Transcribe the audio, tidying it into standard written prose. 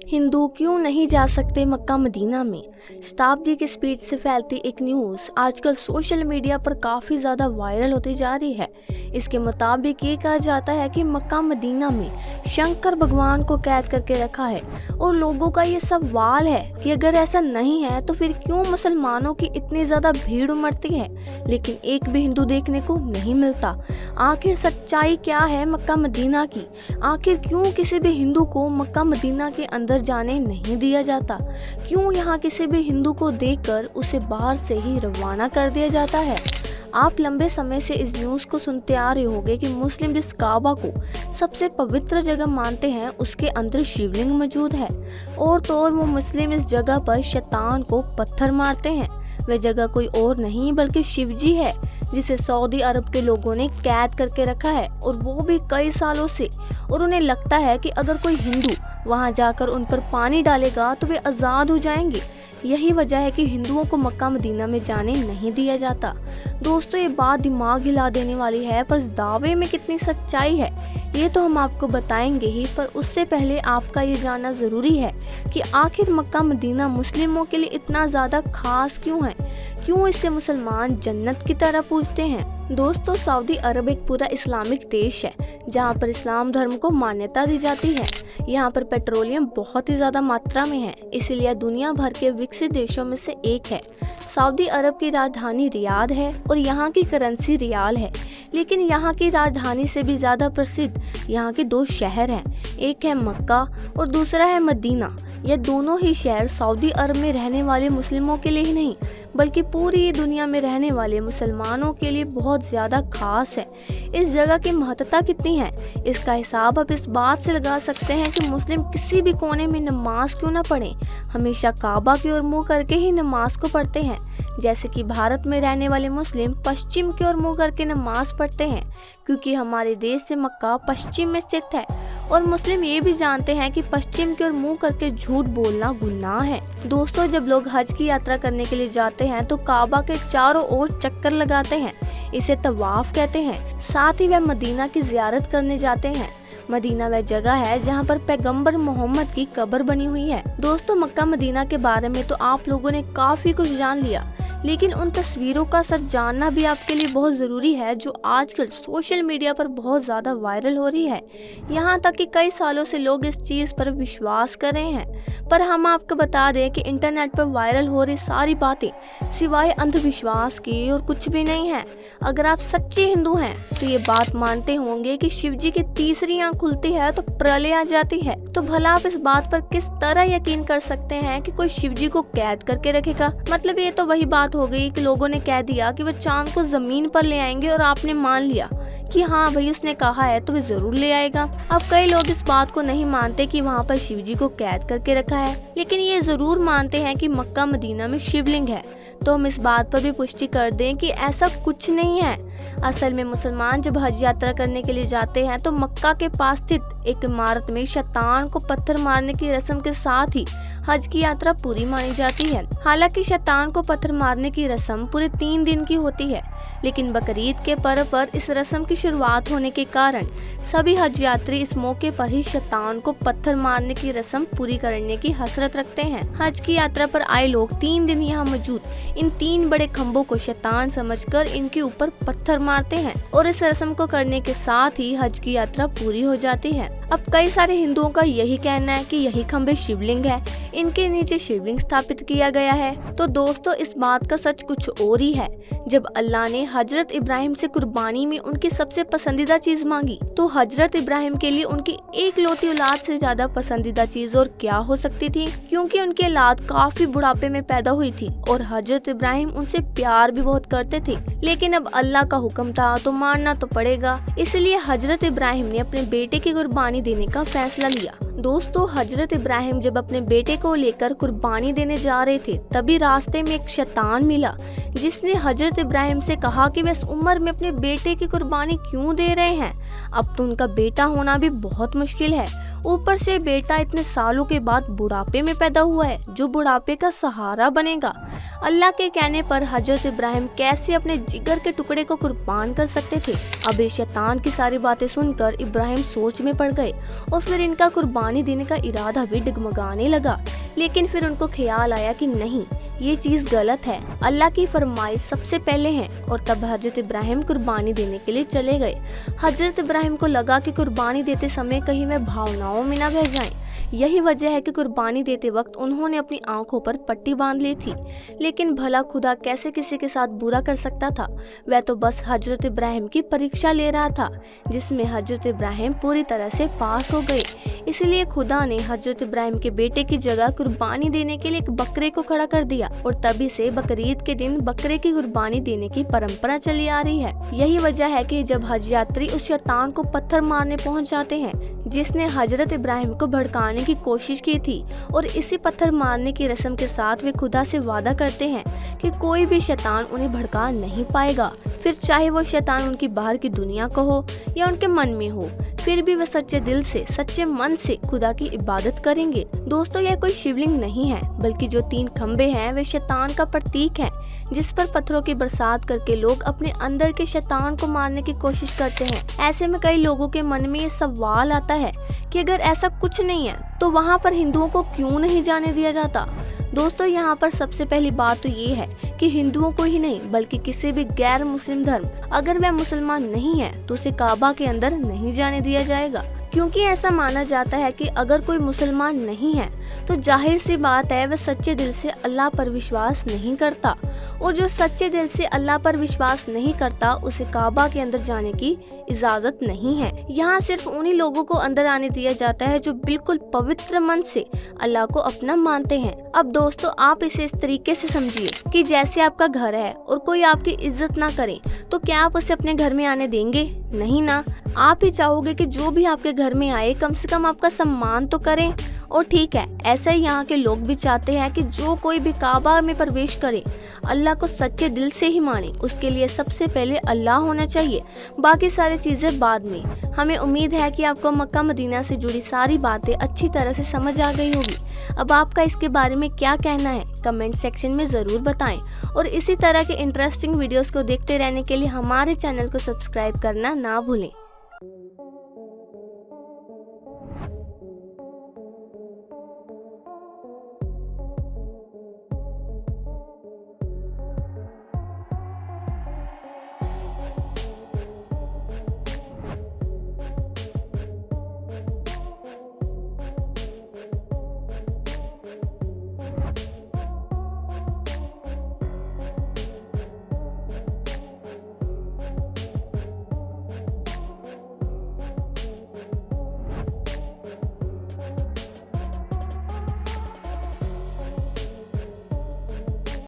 हिंदू क्यों नहीं जा सकते मक्का मदीना में। शताब्दी की स्पीड से फैलती एक न्यूज़ आजकल सोशल मीडिया पर काफ़ी ज़्यादा वायरल होती जा रही है। इसके मुताबिक ये कहा जाता है कि मक्का मदीना में शंकर भगवान को कैद करके रखा है और लोगों का ये सवाल है कि अगर ऐसा नहीं है तो फिर क्यों मुसलमानों की इतनी ज़्यादा भीड़ उमड़ती है, लेकिन एक भी हिंदू देखने को नहीं मिलता। आखिर सच्चाई क्या है मक्का मदीना की? आखिर क्यों किसी भी हिंदू को मक्का मदीना के अंदर जाने नहीं दिया जाता? क्यों यहाँ किसी भी हिंदू को देखकर उसे बाहर से ही रवाना कर दिया जाता है? आप लंबे समय से इस न्यूज़ को सुनते आ रहे होंगे कि मुस्लिम जिस काबा को सबसे पवित्र जगह मानते हैं उसके अंदर शिवलिंग मौजूद है, और तो और वो मुस्लिम इस जगह पर शैतान को पत्थर मारते हैं। वह जगह कोई और नहीं बल्कि शिवजी है, जिसे सऊदी अरब के लोगों ने कैद करके रखा है, और वो भी कई सालों से। और उन्हें लगता है कि अगर कोई हिंदू वहां जाकर उन पर पानी डालेगा तो वे आज़ाद हो जाएंगे। यही वजह है कि हिंदुओं को मक्का मदीना में जाने नहीं दिया जाता। दोस्तों, ये बात दिमाग हिला देने वाली है, पर इस दावे में कितनी सच्चाई है ये तो हम आपको बताएंगे ही। पर उससे पहले आपका ये जानना ज़रूरी है कि आखिर मक्का मदीना मुस्लिमों के लिए इतना ज़्यादा खास क्यों है, क्यों इसे मुसलमान जन्नत की तरह पूजते हैं। दोस्तों, सऊदी अरब एक पूरा इस्लामिक देश है जहाँ पर इस्लाम धर्म को मान्यता दी जाती है। यहाँ पर पेट्रोलियम बहुत ही ज़्यादा मात्रा में है, इसीलिए दुनिया भर के विकसित देशों में से एक है। सऊदी अरब की राजधानी रियाद है और यहाँ की करेंसी रियाल है। लेकिन यहाँ की राजधानी से भी ज़्यादा प्रसिद्ध यहाँ के दो शहर हैं, एक है मक्का और दूसरा है मदीना। यह दोनों ही शहर सऊदी अरब में रहने वाले मुस्लिमों के लिए ही नहीं बल्कि पूरी दुनिया में रहने वाले मुसलमानों के लिए बहुत ज़्यादा खास है। इस जगह की महत्ता कितनी है इसका हिसाब आप इस बात से लगा सकते हैं कि मुस्लिम किसी भी कोने में नमाज क्यों ना पढ़ें, हमेशा काबा की ओर मुँह करके ही नमाज को पढ़ते हैं। जैसे कि भारत में रहने वाले मुस्लिम पश्चिम की ओर मुँह करके नमाज पढ़ते हैं, क्योंकि हमारे देश से मक्का पश्चिम में स्थित है। और मुस्लिम ये भी जानते हैं कि पश्चिम की ओर मुँह करके झूठ बोलना गुनाह है। दोस्तों, जब लोग हज की यात्रा करने के लिए जाते हैं तो काबा के चारों ओर चक्कर लगाते हैं, इसे तवाफ कहते हैं। साथ ही वह मदीना की ज़ियारत करने जाते हैं। मदीना वह जगह है जहाँ पर पैगंबर मोहम्मद की कब्र बनी हुई है। दोस्तों, मक्का मदीना के बारे में तो आप लोगों ने काफ़ी कुछ जान लिया, लेकिन उन तस्वीरों का सच जानना भी आपके लिए बहुत ज़रूरी है जो आजकल सोशल मीडिया पर बहुत ज़्यादा वायरल हो रही है। यहाँ तक कि कई सालों से लोग इस चीज़ पर विश्वास कर रहे हैं। पर हम आपको बता दें कि इंटरनेट पर वायरल हो रही सारी बातें सिवाय अंधविश्वास की और कुछ भी नहीं है। अगर आप सच्चे हिंदू हैं तो ये बात मानते होंगे कि शिवजी की तीसरी आंख खुलती है तो प्रलय आ जाती है। तो भला आप इस बात पर किस तरह यकीन कर सकते हैं कि कोई शिवजी को कैद करके रखेगा? मतलब ये तो वही बात हो गई कि लोगों ने कह दिया कि वह चांद को जमीन पर ले आएंगे और आपने मान लिया कि हाँ भाई उसने कहा है तो वह जरूर ले आएगा। अब कई लोग इस बात को नहीं मानते कि वहाँ पर शिवजी को कैद करके रखा है, लेकिन ये जरूर मानते हैं कि मक्का मदीना में शिवलिंग है। तो हम इस बात पर भी पुष्टि कर दें कि ऐसा कुछ नहीं है। असल में मुसलमान जब हज यात्रा करने के लिए जाते हैं तो मक्का के पास स्थित एक इमारत में शैतान को पत्थर मारने की रस्म के साथ ही हज की यात्रा पूरी मानी जाती है। हालांकि शैतान को पत्थर मारने की रस्म पूरे 3 दिन की होती है, लेकिन बकरीद के पर्व पर इस रस्म की शुरुआत होने के कारण सभी हज यात्री इस मौके पर ही शैतान को पत्थर मारने की रस्म पूरी करने की हसरत रखते हैं। हज की यात्रा पर आए लोग 3 दिन यहाँ मौजूद इन 3 बड़े खम्भों को शैतान समझकर इनके ऊपर पत्थर मारते हैं, और इस रस्म को करने के साथ ही हज की यात्रा पूरी हो जाती है। अब कई सारे हिंदुओं का यही कहना है कि यही खम्भे शिवलिंग है, इनके नीचे शिवलिंग स्थापित किया गया है। तो दोस्तों, इस बात का सच कुछ और ही है। जब अल्लाह ने हजरत इब्राहिम से कुर्बानी में उनकी सबसे पसंदीदा चीज मांगी, तो हजरत इब्राहिम के लिए उनकी एक लौती औलाद से ज्यादा पसंदीदा चीज और क्या हो सकती थी, क्योंकि उनकी औलाद काफी बुढ़ापे में पैदा हुई थी और हजरत इब्राहिम उनसे प्यार भी बहुत करते थे। लेकिन अब अल्लाह का हुक्म था तो मानना तो पड़ेगा, इसलिए हजरत इब्राहिम ने अपने बेटे की कुर्बानी देने का फैसला लिया। दोस्तों, हजरत इब्राहिम जब अपने बेटे को लेकर कुर्बानी देने जा रहे थे तभी रास्ते में एक शैतान मिला, जिसने हजरत इब्राहिम से कहा कि वे इस उम्र में अपने बेटे की कुर्बानी क्यों दे रहे हैं, अब तो उनका बेटा होना भी बहुत मुश्किल है ऊपर से बेटा इतने सालों के बाद बुढ़ापे में पैदा हुआ है जो बुढ़ापे का सहारा बनेगा। अल्लाह के कहने पर हजरत इब्राहिम कैसे अपने जिगर के टुकड़े को कुर्बान कर सकते थे। अब इस शैतान की सारी बातें सुनकर इब्राहिम सोच में पड़ गए और फिर इनका कुर्बानी देने का इरादा भी डगमगाने लगा। लेकिन फिर उनको ख्याल आया कि नहीं, ये चीज गलत है, अल्लाह की फरमाइश सबसे पहले है। और तब हजरत इब्राहिम कुर्बानी देने के लिए चले गए। हजरत इब्राहिम को लगा कि कुर्बानी देते समय कहीं वह भावनाओं में न बह जाएं। यही वजह है कि कुर्बानी देते वक्त उन्होंने अपनी आंखों पर पट्टी बांध ली थी। लेकिन भला खुदा कैसे किसी के साथ बुरा कर सकता था? वह तो बस हजरत इब्राहिम की परीक्षा ले रहा था, जिसमें हजरत इब्राहिम पूरी तरह से पास हो गए। इसलिए खुदा ने हजरत इब्राहिम के बेटे की जगह कुर्बानी देने के लिए एक बकरे को खड़ा कर दिया और तभी से बकरीद के दिन बकरे की कुर्बानी देने की परंपरा चली आ रही है। यही वजह है कि जब हज यात्री उस शैतान को पत्थर मारने पहुंच जाते हैं जिसने हजरत इब्राहिम को भड़काने की कोशिश की थी, और इसी पत्थर मारने की रस्म के साथ वे खुदा से वादा करते हैं कि कोई भी शैतान उन्हें भड़का नहीं पाएगा। फिर चाहे वो शैतान उनकी बाहर की दुनिया का हो या उनके मन में हो, फिर भी वह सच्चे दिल से सच्चे मन से खुदा की इबादत करेंगे। दोस्तों, यह कोई शिवलिंग नहीं है, बल्कि जो 3 खंबे हैं वे शैतान का प्रतीक है, जिस पर पत्थरों की बरसात करके लोग अपने अंदर के शैतान को मारने की कोशिश करते हैं। ऐसे में कई लोगों के मन में ये सवाल आता है कि अगर ऐसा कुछ नहीं है तो वहाँ पर हिंदुओं को क्यों नहीं जाने दिया जाता? दोस्तों, यहाँ पर सबसे पहली बात तो ये है कि हिंदुओं को ही नहीं बल्कि किसी भी गैर मुस्लिम धर्म, अगर वह मुसलमान नहीं है तो उसे काबा के अंदर नहीं जाने दिया जाएगा। क्योंकि ऐसा माना जाता है कि अगर कोई मुसलमान नहीं है तो जाहिर सी बात है वह सच्चे दिल से अल्लाह पर विश्वास नहीं करता, और जो सच्चे दिल से अल्लाह पर विश्वास नहीं करता उसे काबा के अंदर जाने की इजाजत नहीं है। यहाँ सिर्फ उन्हीं लोगों को अंदर आने दिया जाता है जो बिल्कुल पवित्र मन से अल्लाह को अपना मानते हैं। अब दोस्तों, आप इसे इस तरीके से समझिए कि जैसे आपका घर है और कोई आपकी इज्जत ना करे तो क्या आप उसे अपने घर में आने देंगे? नहीं ना। आप ही चाहोगे कि जो भी आपके घर में आए कम से कम आपका सम्मान तो करें। और ठीक है, ऐसा ही यहाँ के लोग भी चाहते हैं कि जो कोई भी काबा में प्रवेश करे अल्लाह को सच्चे दिल से ही माने। उसके लिए सबसे पहले अल्लाह होना चाहिए, बाकी सारी चीजें बाद में। हमें उम्मीद है कि आपको मक्का मदीना से जुड़ी सारी बातें अच्छी तरह से समझ आ गई होगी। अब आपका इसके बारे में क्या कहना है कमेंट सेक्शन में ज़रूर बताएं, और इसी तरह के इंटरेस्टिंग वीडियोस को देखते रहने के लिए हमारे चैनल को सब्सक्राइब करना ना भूलें।